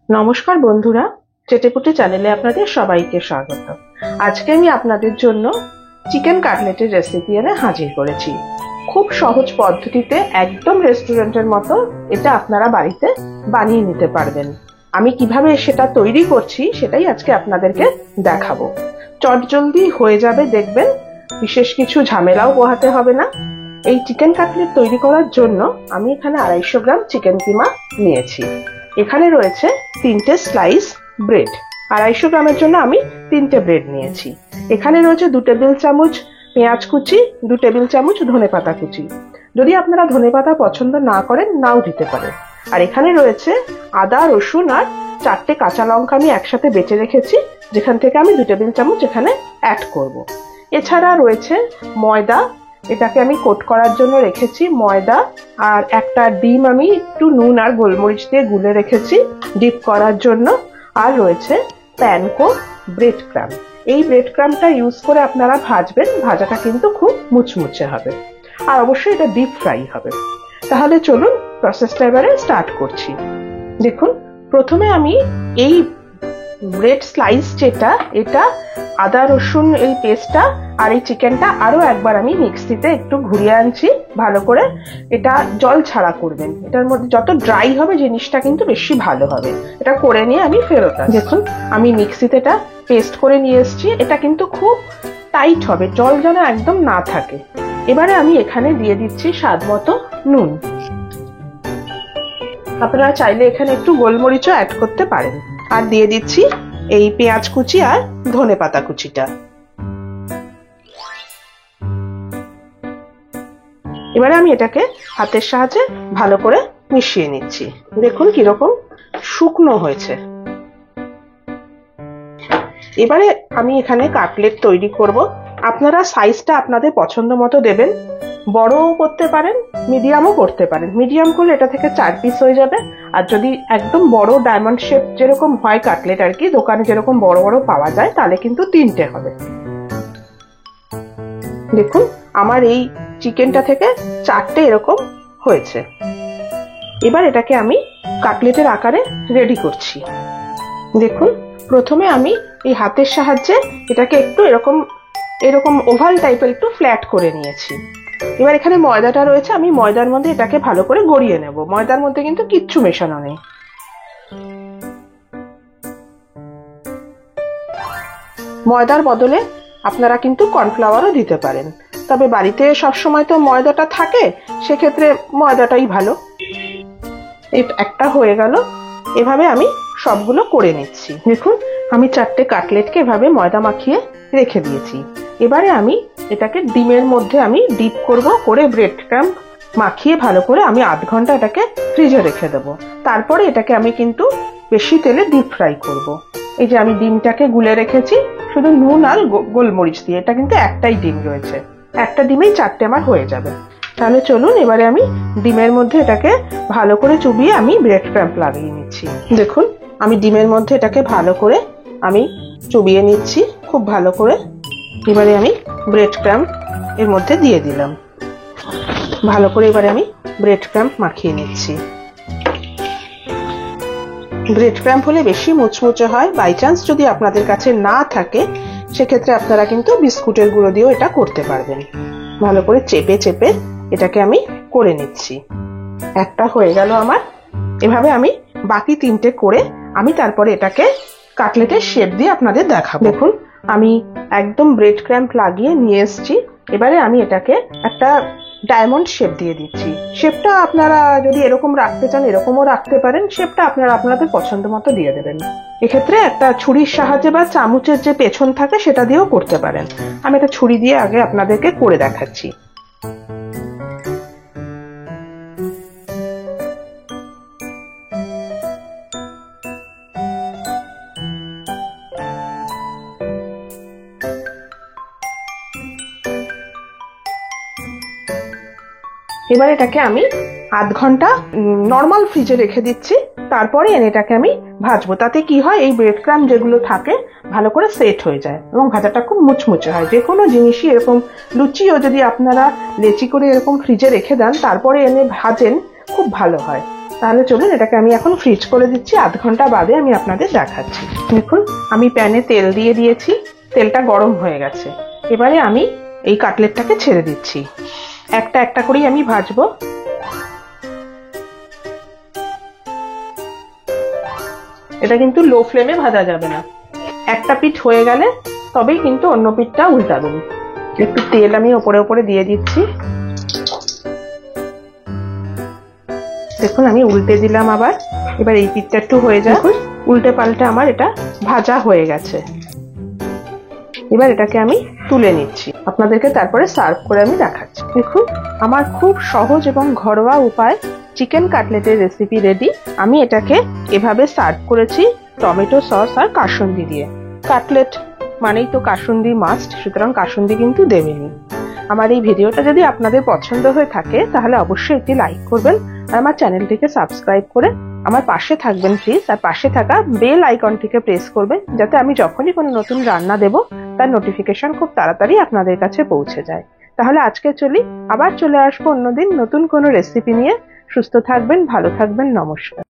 নমস্কার বন্ধুরা, চেটেপুটে চ্যানেলে আপনাদের সবাইকে স্বাগত। আজকে আমি আপনাদের জন্য চিকেন কাটলেটের রেসিপি এনে হাজির করেছি। খুব সহজ পদ্ধতিতে, একদম রেস্টুরেন্টের মতো এটা আপনারা বাড়িতে বানিয়ে নিতে পারবেন। আমি কিভাবে সেটা তৈরি করছি সেটাই আজকে আপনাদেরকে দেখাবো। চটজলদি হয়ে যাবে, দেখবেন বিশেষ কিছু ঝামেলাও পোহাতে হবে না। এই চিকেন কাটলেট তৈরি করার জন্য আমি এখানে 250 গ্রাম চিকেন কিমা নিয়েছি। এখানে রয়েছে 3টে স্লাইস ব্রেড। 250 গ্রামের জন্য আমি 3টে ব্রেড নিয়েছি। এখানে রয়েছে 2 টেবিল চামচ পেঁয়াজ কুচি, 2 টেবিল চামচ ধনেপাতা কুচি। যদি আপনারা ধনেপাতা পছন্দ না করেন, নাও দিতে পারেন। আর এখানে রয়েছে আদা, রসুন আর 4টে কাঁচা লঙ্কা আমি একসাথে বেটে রেখেছি, যেখান থেকে আমি 2 টেবিল চামচ এখানে অ্যাড করব। এছাড়া রয়েছে ময়দা, এটাকে আমি কোট করার জন্য রেখেছি ময়দা, আর একটা ডিম আমি একটু নুন আর গোলমরিচ দিয়ে গুলে রেখেছি ডিপ করার জন্য। আর রয়েছে প্যানকো ব্রেড ক্রাম্ব। এই ব্রেড ক্রাম্বটা ইউজ করে আপনারা ভাজবেন, ভাজাটা কিন্তু খুব মুচমুচে হবে, আর অবশ্যই এটা ডিপ ফ্রাই হবে। তাহলে চলুন প্রসেসটা এবারে স্টার্ট করছি। দেখুন, প্রথমে আমি এই ব্রেড স্লাইস যেটা, এটা আদা রসুন এই পেস্টটা আর এই চিকেনটা আরো একবার আমি মিক্সিতে একটু ঘুরিয়ে আনছি ভালো করে। এটা জল ছাড়া করবেন, এটার মধ্যে যত ড্রাই হবে জিনিসটা কিন্তু বেশি ভালো হবে। এটা করে নিয়ে আমি ফেরত আসছি। দেখুন, আমি মিক্সিতে এটা পেস্ট করে নিয়ে এসেছি। এটা কিন্তু খুব টাইট হবে, জল যেন একদম না থাকে। এবারে আমি এখানে দিয়ে দিচ্ছি স্বাদ মতো নুন। আপনারা চাইলে এখানে একটু গোলমরিচও অ্যাড করতে পারেন। আর দিয়ে দিচ্ছি এই পেঁয়াজ কুচি আর ধনেপাতা কুচিটা। এবারে আমি এটাকে হাতের সাহায্যে ভালো করে মিশিয়ে নিচ্ছি। দেখুন কিরকম শুকনো হয়েছে। এবারে আমি এখানে কাটলেট তৈরি করব। আপনারা সাইজটা আপনাদের পছন্দ মতো দেবেন, বড়ও করতে পারেন, মিডিয়ামও করতে পারেন। মিডিয়াম করলে এটা থেকে 4 পিস হয়ে যাবে। আর যদি একদম বড় ডায়মন্ড শেপ যেরকম হয় কাটলেট আর কি, দোকানে যেরকম বড় বড় পাওয়া যায়, তাহলে কিন্তু 3টে হবে। দেখুন, আমার এই চিকেনটা থেকে 4টে এরকম হয়েছে। এবার এটাকে আমি কাটলেটের আকারে রেডি করছি। দেখুন, প্রথমে আমি এই হাতের সাহায্যে এটাকে একটু এরকম ওভাল টাইপের একটু ফ্ল্যাট করে নিয়েছি। এবার এখানে ময়দাটা রয়েছে, আমি ময়দার মধ্যে এটাকে ভালো করে গড়িয়ে নেব। ময়দার মধ্যে কিন্তু কিচ্ছু মেশানো নেই। ময়দার বদলে আপনারা কিন্তু কর্নফ্লাওয়ারও দিতে পারেন, তবে বাড়িতে সবসময় তো ময়দাটা থাকে, সেক্ষেত্রে ময়দাটাই ভালো। একটা হয়ে গেল। এভাবে আমি সবগুলো করে নিচ্ছি। দেখুন, আমি 4টে কাটলেটকে এভাবে ময়দা মাখিয়ে রেখে দিয়েছি। এবারে আমি এটাকে ডিমের মধ্যে আমি ডিপ করব, করে ব্রেড ক্রাম্ব মাখিয়ে ভালো করে আমি 8 ঘন্টা এটাকে ফ্রিজে রেখে দেবো। তারপরে এটাকে আমি কিন্তু বেশি তেলে ডিপ ফ্রাই করব। এই যে আমি ডিমটাকে গুলে রেখেছি শুধু নুন আর গোলমরিচ দিয়ে, এটা কিন্তু একটাই ডিম রয়েছে, একটা ডিমেই 4টে আমার হয়ে যাবে। তাহলে চলুন এবারে আমি ডিমের মধ্যে এটাকে ভালো করে চুবিয়ে আমি ব্রেড ক্রাম্ব লাগিয়ে নিচ্ছি। দেখুন, আমি ডিমের মধ্যে এটাকে ভালো করে আমি চুবিয়ে নিচ্ছি খুব ভালো করে। এবারে আমি ব্রেড ক্রাম্ব এর মধ্যে দিয়ে দিলাম ভালো করে। এবারে আমি ব্রেড ক্রাম্ব মাখিয়ে নিচ্ছি। ব্রেড ক্রাম্ব হলে বেশি মুচমুচে হয়। বাই চান্স যদি আপনাদের কাছে না থাকে, সেক্ষেত্রে আপনারা কিন্তু বিস্কুটের গুঁড়ো দিয়েও এটা করতে পারবেন। ভালো করে চেপে চেপে এটাকে আমি করে নিচ্ছি। একটা হয়ে গেল আমার। এভাবে আমি বাকি 3টে করে আমি তারপরে এটাকে কাটলেটের শেপ দিয়ে আপনাদের দেখাবো। দেখুন, আমি একদম ব্রেড ক্রাম্ব লাগিয়ে নিয়ে এসেছি। এবারে আমি এটাকে একটা ডায়মন্ড শেপ দিয়ে দিচ্ছি। শেপটা আপনারা যদি এরকম রাখতে চান এরকমও রাখতে পারেন, শেপটা আপনারা আপনাদের পছন্দ মতো দিয়ে দেবেন। এক্ষেত্রে একটা ছুরির সাহায্যে বা চামচের যে পেছন থাকে সেটা দিয়েও করতে পারেন। আমি একটা ছুরি দিয়ে আগে আপনাদেরকে করে দেখাচ্ছি। এবার এটাকে আমি 8 ঘন্টা নর্মাল ফ্রিজে রেখে দিচ্ছি। তারপরে এনে এটাকে আমি ভাজবো। তাতে কি হয়, এই ব্রেড ক্রাম্ব যেগুলো থাকে ভালো করে সেট হয়ে যায় এবং ভাজাটা খুব মুচমুচে হয়। যে কোনো জিনিসই এরকম, লুচিও যদি আপনারা লেচি করে এরকম ফ্রিজে রেখে দেন তারপরে এনে ভাজেন, খুব ভালো হয়। তাহলে চলুন এটাকে আমি এখন ফ্রিজ করে দিচ্ছি, আধ ঘন্টা বাদে আমি আপনাদের দেখাচ্ছি। দেখুন আমি প্যানে তেল দিয়ে দিয়েছি, তেলটা গরম হয়ে গেছে। এবারে আমি এই কাটলেটটাকে ছেড়ে দিচ্ছি, একটা একটা করেই আমি ভাজবো। এটা কিন্তু লো ফ্লেমে ভাজা যাবে না, একটা পিঠ হয়ে গেলে তবেই কিন্তু অন্য পিঠটা উল্টাবেন। একটু তেল আমি ওপরে ওপরে দিয়ে দিচ্ছি। দেখুন আমি উল্টে দিলাম আবার। এবার এই পিঠটা একটু হয়ে যায়, উল্টে পাল্টে আমার এটা ভাজা হয়ে গেছে। এবার এটাকে আমি তুলে নিচ্ছি, আপনাদেরকে তারপরে সার্ভ করে আমি দেখাচ্ছি। দেখুন আমার খুব সহজ এবং ঘরোয়া উপায় চিকেন কাটলেটের রেসিপি রেডি। আমি এটাকে এভাবে সার্ভ করেছি টমেটো সস আর কাসুন্দি দিয়ে। কাটলেট মানেই তো কাসুন্দি মাস্ট, সুতরাং কাসুন্দি কিন্তু দেবেনই। আমার এই ভিডিওটা যদি আপনাদের পছন্দ হয়ে থাকে তাহলে অবশ্যই একটি লাইক করবেন আর আমার চ্যানেলটিকে সাবস্ক্রাইব করে আমার পাশে থাকবেন প্লিজ। আর পাশে থাকা বেল আইকনটিকে প্রেস করবেন যাতে আমি যখনই কোনো নতুন রান্না দেব তার নোটিফিকেশন খুব তাড়াতাড়ি আপনাদের কাছে পৌঁছে যায়। তাহলে আজকে চলি, আবার চলে আসবো অন্যদিন নতুন কোনো রেসিপি নিয়ে। সুস্থ থাকবেন, ভালো থাকবেন, নমস্কার।